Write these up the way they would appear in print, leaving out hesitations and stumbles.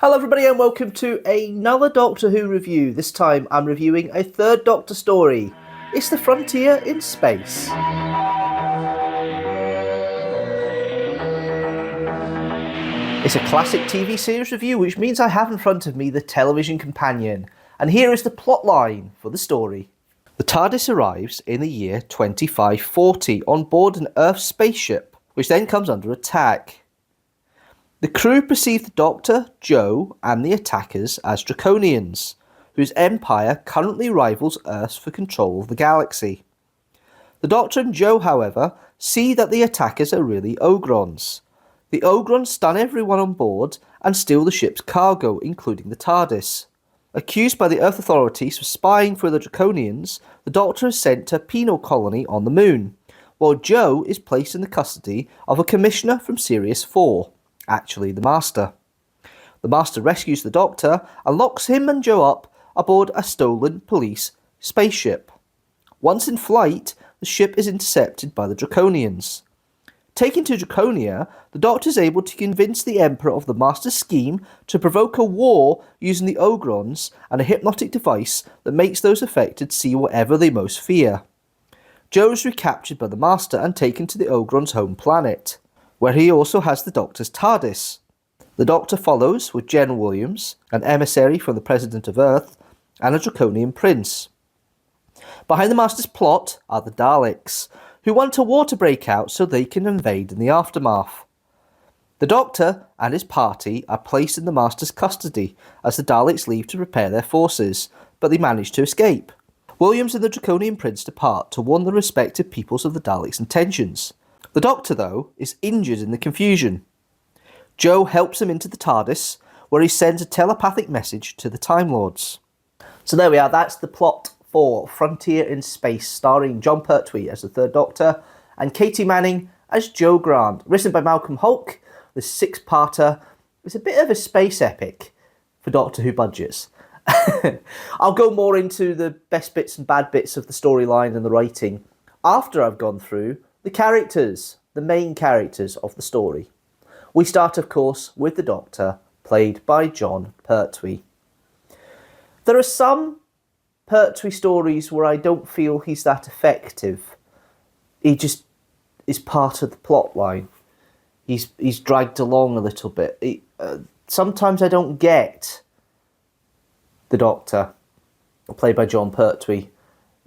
Hello everybody and welcome to another Doctor Who review. This time I'm reviewing a third Doctor story. It's The Frontier in Space. It's a classic TV series review, which means I have in front of me the television companion. And here is the plotline for the story. The TARDIS arrives in the year 2540 on board an Earth spaceship, which then comes under attack. The crew perceive the Doctor, Jo, and the attackers as Draconians, whose empire currently rivals Earth's for control of the galaxy. The Doctor and Jo, however, see that the attackers are really Ogrons. The Ogrons stun everyone on board and steal the ship's cargo, including the TARDIS. Accused by the Earth authorities of spying for the Draconians, the Doctor is sent to a penal colony on the Moon, while Jo is placed in the custody of a commissioner from Sirius 4. Actually the Master. The Master rescues the Doctor and locks him and Jo up aboard a stolen police spaceship. Once in flight, the ship is intercepted by the Draconians. Taken to Draconia, the Doctor is able to convince the Emperor of the Master's scheme to provoke a war using the Ogrons and a hypnotic device that makes those affected see whatever they most fear. Jo is recaptured by the Master and taken to the Ogrons' home planet, where he also has the Doctor's TARDIS. The Doctor follows with Jen Williams, an emissary from the President of Earth, and a Draconian prince. Behind the Master's plot are the Daleks, who want a war to break out so they can invade in the aftermath. The Doctor and his party are placed in the Master's custody as the Daleks leave to prepare their forces, but they manage to escape. Williams and the Draconian prince depart to warn the respective peoples of the Daleks' intentions. The Doctor, though, is injured in the confusion. Jo helps him into the TARDIS, where he sends a telepathic message to the Time Lords. So there we are, that's the plot for Frontier in Space, starring Jon Pertwee as the Third Doctor and Katie Manning as Jo Grant. Written by Malcolm Hulke, the six-parter. It's a bit of a space epic for Doctor Who budgets. I'll go more into the best bits and bad bits of the storyline and the writing after I've gone through the characters, the main characters of the story. We start, of course, with the Doctor, played by Jon Pertwee. There are some Pertwee stories where I don't feel he's that effective. He just is part of the plot line. He's dragged along a little bit. Sometimes I don't get the Doctor, played by Jon Pertwee,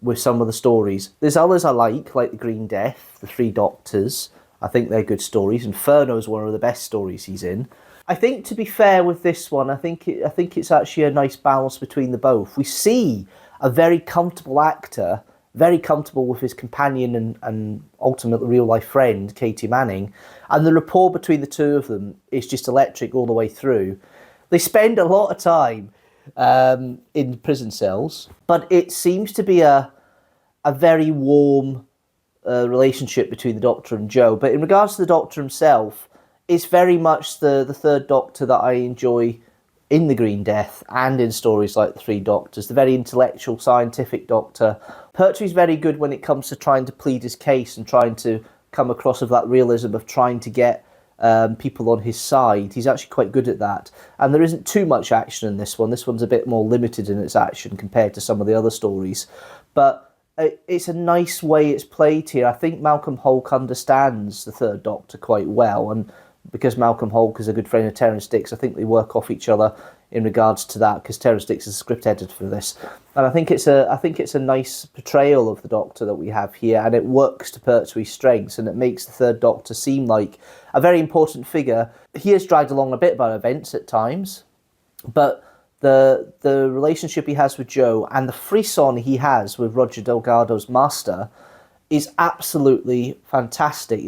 with some of the stories. There's others I like the Green Death, the Three Doctors. I think they're good stories. Inferno is one of the best stories he's in. I think, to be fair with this one, I think it's actually a nice balance between the both. We see a very comfortable actor, very comfortable with his companion and ultimately real-life friend, Katie Manning, and the rapport between the two of them is just electric all the way through. They spend a lot of time in prison cells, but it seems to be a very warm relationship between the Doctor and Jo. But in regards to the Doctor himself, it's very much the Third Doctor that I enjoy in the Green Death and in stories like the Three Doctors, the very intellectual, scientific Doctor. Pertwee's very good when it comes to trying to plead his case and trying to come across with that realism of trying to get people on his side. He's actually quite good at that. And there isn't too much action in this one. This one's a bit more limited in its action compared to some of the other stories. But it's a nice way it's played here. I think Malcolm Hulke understands the Third Doctor quite well. And because Malcolm Hulke is a good friend of Terrance Dicks, I think they work off each other in regards to that, because Terrance Dicks is a script editor for this. And I think it's a nice portrayal of the Doctor that we have here, and it works to Pertwee's strengths, and it makes the Third Doctor seem like a very important figure. He is dragged along a bit by events at times, but the relationship he has with Jo and the frisson he has with Roger Delgado's Master is absolutely fantastic.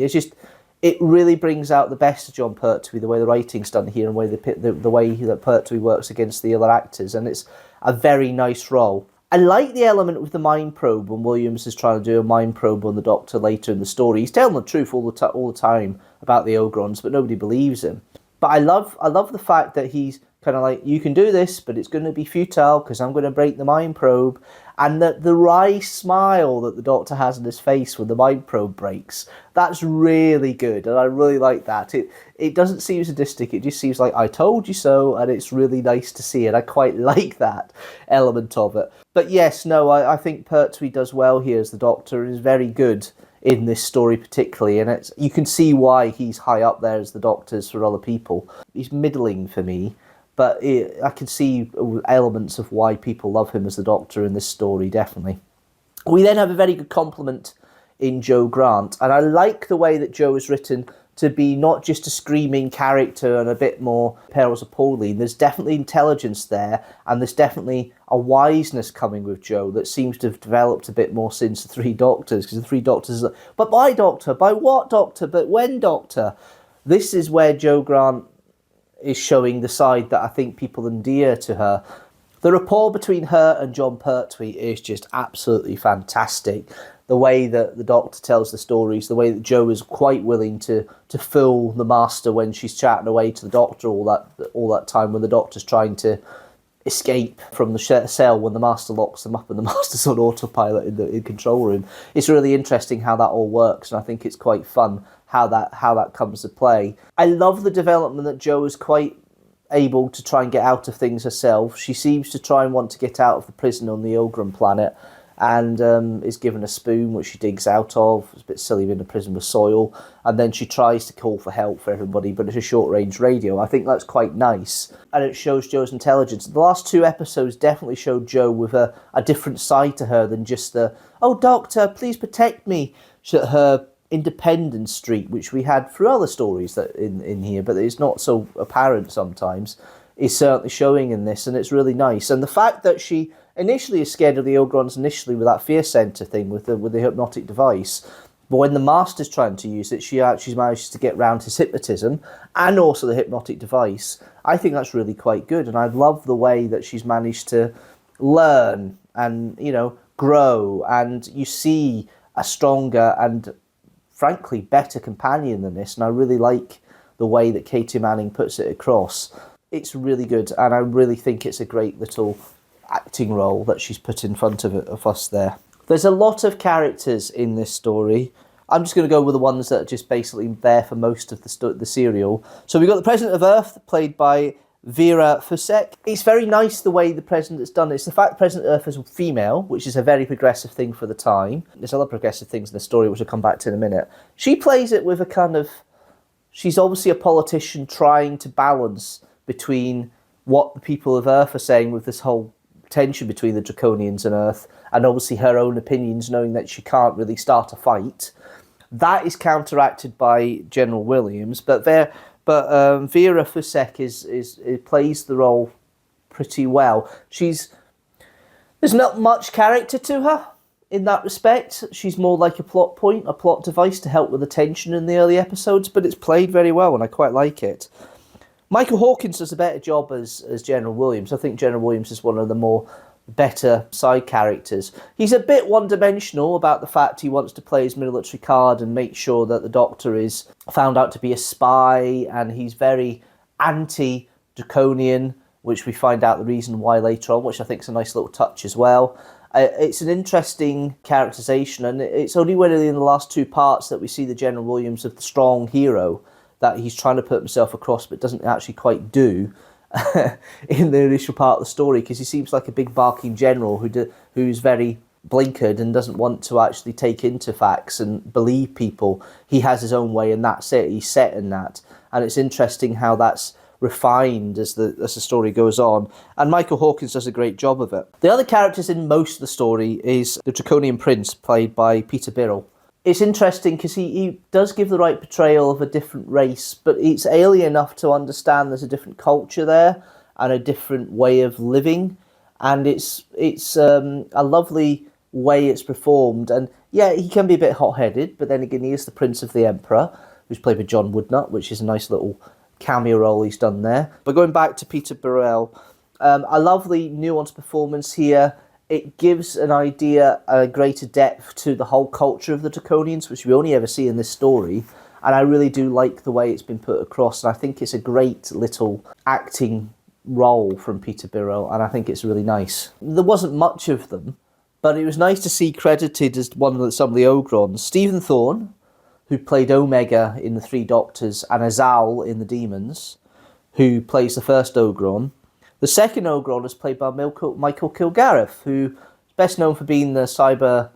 It really brings out the best of Jon Pertwee, the way the writing's done here and the way that Pertwee works against the other actors, and it's a very nice role. I like the element with the mind probe when Williams is trying to do a mind probe on the Doctor later in the story. He's telling the truth all the time about the Ogrons, but nobody believes him. But I love the fact that he's kind of like, you can do this, but it's going to be futile because I'm going to break the mind probe. And that the wry smile that the Doctor has on his face when the mind probe breaks, that's really good. And I really like that. It doesn't seem sadistic. It just seems like, I told you so. And it's really nice to see it. I quite like that element of it. But yes, no, I think Pertwee does well here as the Doctor and is very good in this story particularly. And you can see why he's high up there as the Doctor's for other people. He's middling for me. But I can see elements of why people love him as the Doctor in this story, definitely. We then have a very good compliment in Jo Grant. And I like the way that Jo is written to be not just a screaming character and a bit more Perils of Pauline. There's definitely intelligence there, and there's definitely a wiseness coming with Jo that seems to have developed a bit more since the Three Doctors. Because the Three Doctors are, but why, Doctor? By what, Doctor? But when, Doctor? This is where Jo Grant is showing the side that I think people endear to her. The rapport between her and Jon Pertwee is just absolutely fantastic. The way that the Doctor tells the stories, the way that Jo is quite willing to fool the Master when she's chatting away to the Doctor all that time when the Doctor's trying to escape from the cell when the Master locks them up and the Master's on autopilot in the control room. It's really interesting how that all works, and I think it's quite fun how that comes to play. I love the development that Jo is quite able to try and get out of things herself. She seems to try and want to get out of the prison on the Ilgrim planet, and is given a spoon which she digs out of. It's a bit silly being in a prison with soil. And then she tries to call for help for everybody, but it's a short-range radio. I think that's quite nice. And it shows Jo's intelligence. The last 2 episodes definitely showed Jo with a different side to her than just the, oh, Doctor, please protect me. Her independence streak, which we had through other stories that in here, but it's not so apparent sometimes, is certainly showing in this, and it's really nice. And the fact that she initially is scared of the Ilgrons initially with that fear center thing with the hypnotic device, but when the Master's trying to use it, she actually manages to get round his hypnotism and also the hypnotic device. I think that's really quite good, and I love the way that she's managed to learn and, grow, and you see a stronger and frankly better companion than this, and I really like the way that Katie Manning puts it across. It's really good, and I really think it's a great little acting role that she's put in front of us there. There's a lot of characters in this story. I'm just going to go with the ones that are just basically there for most of the serial. So we've got the President of Earth, played by Vera Fusek. It's very nice the way the President has done it. It's the fact the President of Earth is female, which is a very progressive thing for the time. There's other progressive things in the story, which I'll come back to in a minute. She plays it with a kind of... She's obviously a politician trying to balance between what the people of Earth are saying with this whole tension between the Draconians and Earth, and obviously her own opinions, knowing that she can't really start a fight. That is counteracted by General Williams, but Vera Fusek plays the role pretty well. There's not much character to her in that respect. She's more like a plot point, a plot device to help with the tension in the early episodes, but it's played very well, and I quite like it. Michael Hawkins does a better job as General Williams. I think General Williams is one of the more better side characters. He's a bit one-dimensional about the fact he wants to play his military card and make sure that the Doctor is found out to be a spy, and he's very anti-Draconian, which we find out the reason why later on, which I think is a nice little touch as well. It's an interesting characterization, and it's only when in the last 2 parts that we see the General Williams of the strong hero that he's trying to put himself across but doesn't actually quite do in the initial part of the story, because he seems like a big barking general who's very blinkered and doesn't want to actually take into facts and believe people. He has his own way, and that's it. He's set in that, and it's interesting how that's refined as the story goes on, and Michael Hawkins does a great job of it. The other characters in most of the story is the Draconian Prince, played by Peter Birrell. It's interesting because he does give the right portrayal of a different race, but it's alien enough to understand there's a different culture there and a different way of living, and it's a lovely way it's performed. And yeah, he can be a bit hot-headed, but then again, he is the Prince of the Emperor, who's played by John Woodnutt, which is a nice little cameo role he's done there. But going back to Peter Birrell, I love the nuanced performance here. It gives an idea, a greater depth to the whole culture of the Draconians, which we only ever see in this story. and I really do like the way it's been put across, and I think it's a great little acting role from Peter Birrell, and I think it's really nice. There wasn't much of them, but it was nice to see credited as some of the Ogrons. Stephen Thorne, who played Omega in The Three Doctors, and Azal in The Demons, who plays the first Ogron. The second Ogron is played by Michael Kilgareth, who is best known for being the cyber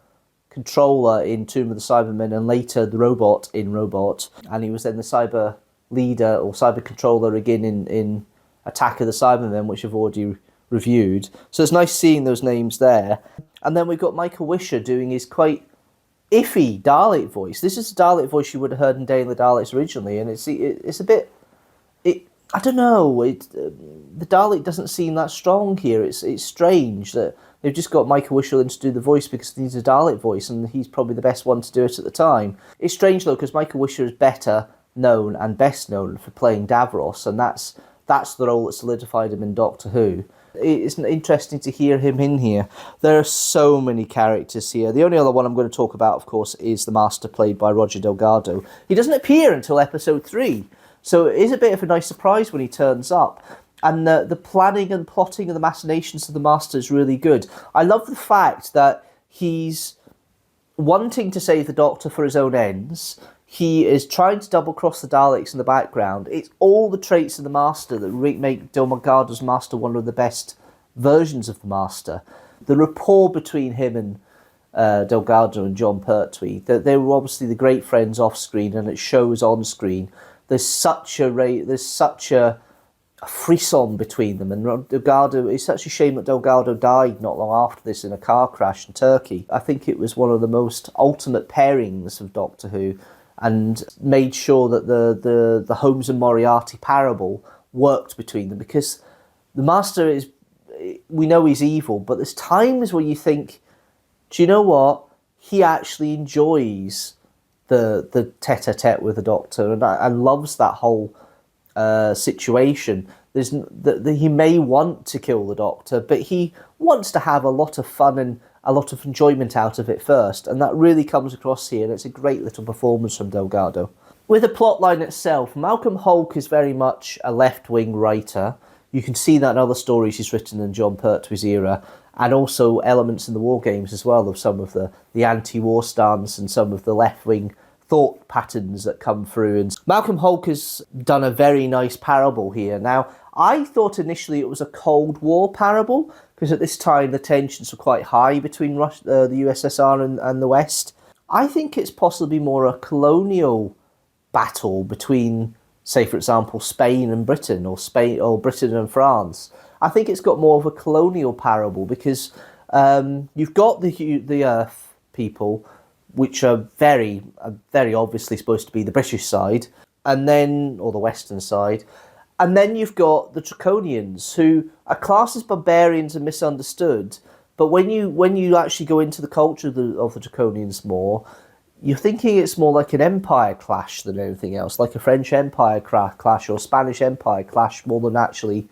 controller in Tomb of the Cybermen, and later the robot in Robot. And he was then the cyber leader or cyber controller again in Attack of the Cybermen, which I've already reviewed. So it's nice seeing those names there. And then we've got Michael Wisher doing his quite iffy Dalek voice. This is the Dalek voice you would have heard in Day of the Daleks originally, and it's a bit... I don't know, the Dalek doesn't seem that strong here. It's strange that they've just got Michael Wisher in to do the voice because he's a Dalek voice, and he's probably the best one to do it at the time. It's strange, though, because Michael Wisher is better known and best known for playing Davros, and that's the role that solidified him in Doctor Who. It's interesting to hear him in here. There are so many characters here. The only other one I'm going to talk about, of course, is the Master, played by Roger Delgado. He doesn't appear until episode 3, so it is a bit of a nice surprise when he turns up. And the planning and plotting and the machinations of the Master is really good. I love the fact that he's wanting to save the Doctor for his own ends. He is trying to double-cross the Daleks in the background. It's all the traits of the Master that make Delgado's Master one of the best versions of the Master. The rapport between him and Delgado and Jon Pertwee, they were obviously the great friends off-screen, and it shows on-screen. There's such a frisson between them, and Delgado, it's such a shame that Delgado died not long after this in a car crash in Turkey. I think it was one of the most ultimate pairings of Doctor Who, and made sure that the Holmes and Moriarty parable worked between them, because the Master is, we know he's evil, but there's times where you think, do you know what? He actually enjoys the tete-a-tete with the Doctor, and loves that whole situation. He may want to kill the Doctor, but he wants to have a lot of fun and a lot of enjoyment out of it first, and that really comes across here, and it's a great little performance from Delgado. With the plotline itself, Malcolm Hulke is very much a left-wing writer. You can see that in other stories he's written in Jon Pertwee's era, and also elements in the War Games as well of some of the anti-war stance and some of the left-wing thought patterns that come through. And Malcolm Hulke has done a very nice parable here. Now, I thought initially it was a Cold War parable, because at this time the tensions were quite high between the USSR and the West. I think it's possibly more a colonial battle between, say, for example, Spain and Britain, or Britain and France. I think it's got more of a colonial parable, because you've got the Earth people, which are very obviously supposed to be the British side, and then, or the Western side. And then you've got the Draconians, who are classed as barbarians and misunderstood. But when you actually go into the culture of the Draconians more, you're thinking it's more like an empire clash than anything else, like a French empire clash or Spanish empire clash, more than actually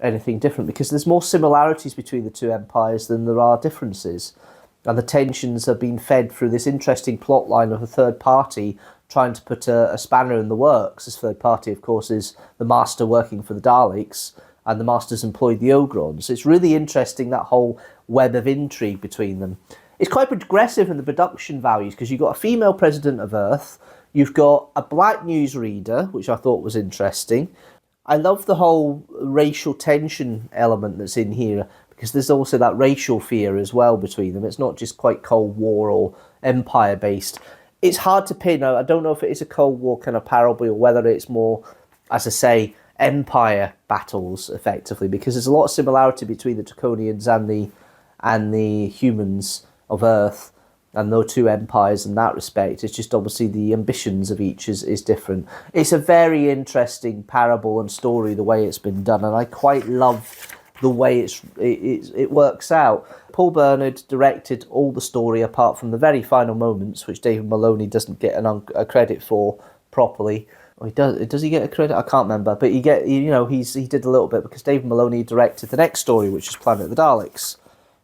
anything different, because there's more similarities between the two empires than there are differences. And the tensions are being fed through this interesting plot line of a third party trying to put a spanner in the works. This third party, of course, is the Master working for the Daleks, and the Master's employed the Ogrons. It's really interesting, that whole web of intrigue between them. It's quite progressive in the production values, because you've got a female president of Earth, you've got a black newsreader, which I thought was interesting. I love the whole racial tension element that's in here, because there's also that racial fear as well between them. It's not just quite Cold War or Empire-based. It's hard to pin. I don't know if it is a Cold War kind of parable, or whether it's more, as I say, Empire battles, effectively, because there's a lot of similarity between the Draconians and the humans of Earth, and those two empires in that respect. It's just obviously the ambitions of each is different. It's a very interesting parable and story, the way it's been done, and I quite love the way it works out. Paul Bernard directed all the story apart from the very final moments, which David Maloney doesn't get a credit for properly. Or he does. Does he get a credit? I can't remember. But he did a little bit, because David Maloney directed the next story, which is Planet of the Daleks.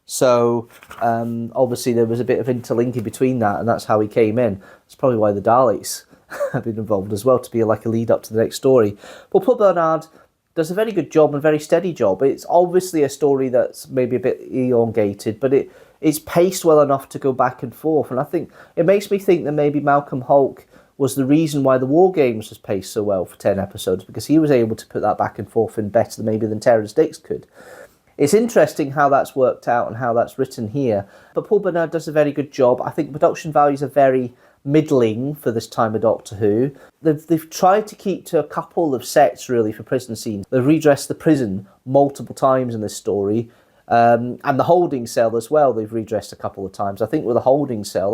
So obviously there was a bit of interlinking between that, and that's how he came in. That's probably why the Daleks been involved as well to be like a lead up to the next story. But Paul Bernard does a very good job and very steady job. It's obviously a story that's maybe a bit elongated, but it's paced well enough to go back and forth. And I think it makes me think that maybe Malcolm Hulke was the reason why the War Games was paced so well for 10 episodes, because he was able to put that back and forth in better than Terrence Dicks could. It's interesting how that's worked out and how that's written here. But Paul Bernard does a very good job. I think production values are very middling for this time of Doctor Who. They've tried to keep to a couple of sets, really, for prison scenes. They've redressed the prison multiple times in this story. And the holding cell as well, they've redressed a couple of times. I think with the holding cell,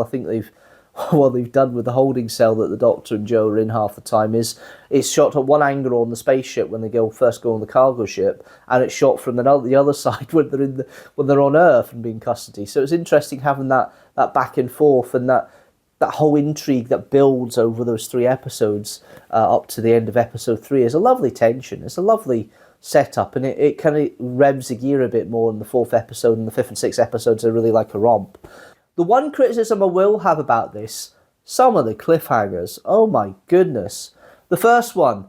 what they've done with the holding cell that the Doctor and Jo are in half the time is it's shot at one angle on the spaceship when they first go on the cargo ship, and it's shot from the other side when they're on Earth and being custody. So it's interesting having that back and forth and that whole intrigue that builds over those 3 episodes up to the end of episode 3 is a lovely tension. It's a lovely setup, and it kind of revs the gear a bit more in the 4th episode, and the 5th and 6th episodes are really like a romp. The one criticism I will have about this, some of the cliffhangers, oh my goodness. The first one,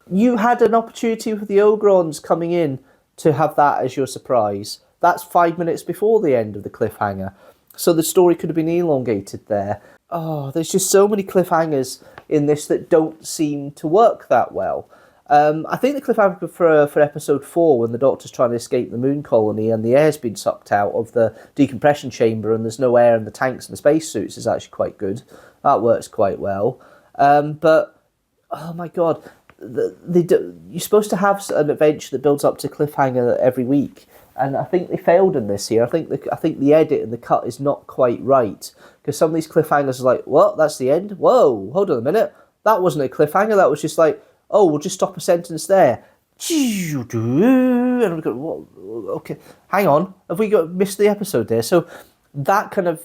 you had an opportunity for the Ogrons coming in to have that as your surprise. That's 5 minutes before the end of the cliffhanger. So the story could have been elongated there. Oh, there's just so many cliffhangers in this that don't seem to work that well. I think the cliffhanger for episode 4, when the Doctor's trying to escape the moon colony and the air's been sucked out of the decompression chamber and there's no air in the tanks and the spacesuits, is actually quite good. That works quite well. But, oh my God, you're supposed to have an adventure that builds up to cliffhanger every week. And I think they failed in this here. I think the edit and the cut is not quite right. Because some of these cliffhangers are like, what? That's the end? Whoa, hold on a minute. That wasn't a cliffhanger. That was just like, oh, we'll just stop a sentence there. And we go, what? Okay, hang on. Have we missed the episode there? So that kind of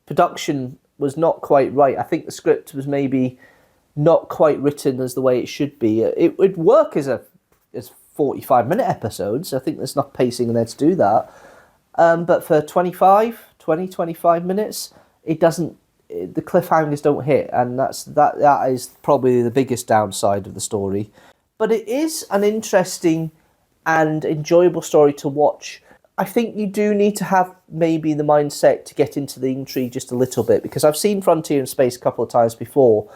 production was not quite right. I think the script was maybe not quite written as the way it should be. It would work as 45-minute episodes. I think there's enough pacing in there to do that. But for 25 minutes, it doesn't. The cliffhangers don't hit, and that is probably the biggest downside of the story. But it is an interesting and enjoyable story to watch. I think you do need to have maybe the mindset to get into the intrigue just a little bit, because I've seen Frontier in Space a couple of times before,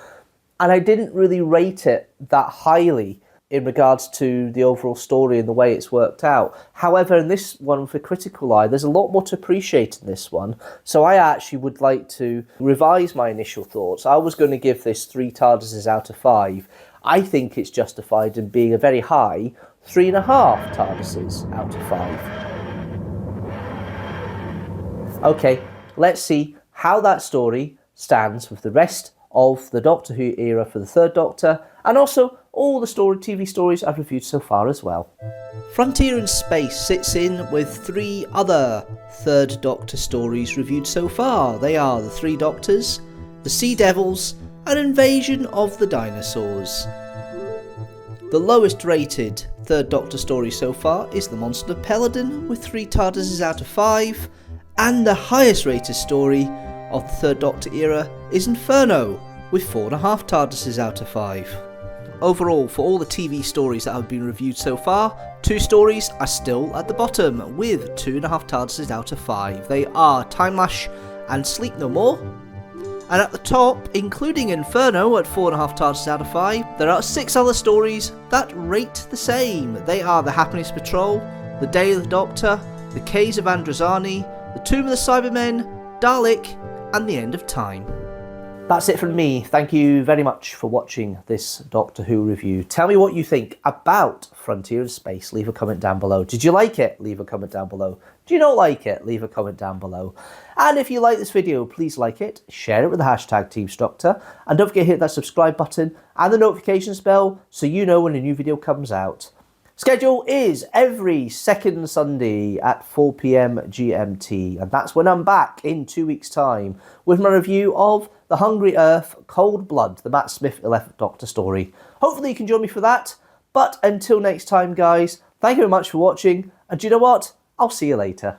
and I didn't really rate it that highly in regards to the overall story and the way it's worked out. However, in this one, for Critical Eye, there's a lot more to appreciate in this one. So I actually would like to revise my initial thoughts. I was going to give this 3 TARDISes out of 5. I think it's justified in being a very high 3.5 TARDISes out of 5. Okay, let's see how that story stands with the rest of the Doctor Who era for the 3rd Doctor, and also all the TV stories I've reviewed so far as well. Frontier in Space sits in with 3 other 3rd Doctor stories reviewed so far. They are The 3 Doctors, The Sea Devils, and Invasion of the Dinosaurs. The lowest rated 3rd Doctor story so far is The Monster of Peladon with 3 TARDISes out of 5, and the highest rated story of the 3rd Doctor era is Inferno with 4.5 TARDISes out of 5. Overall, for all the TV stories that have been reviewed so far, 2 stories are still at the bottom with 2.5 TARDISes out of 5. They are Time Lash and Sleep No More. And at the top, including Inferno at 4.5 TARDISes out of 5, there are 6 other stories that rate the same. They are The Happiness Patrol, The Day of the Doctor, The Caves of Androzani, The Tomb of the Cybermen, Dalek, and The End of Time. That's it from me. Thank you very much for watching this Doctor Who review. Tell me what you think about Frontier in Space. Leave a comment down below. Did you like it? Leave a comment down below. Do you not like it? Leave a comment down below. And if you like this video, please like it, share it with the hashtag teamstructor, and don't forget to hit that subscribe button and the notifications bell so you know when a new video comes out. Schedule is every second Sunday at 4 PM GMT, and that's when I'm back in 2 weeks' time with my review of The Hungry Earth Cold Blood, the Matt Smith 11th Doctor story. Hopefully you can join me for that, but until next time guys, thank you very much for watching, and do you know what? I'll see you later.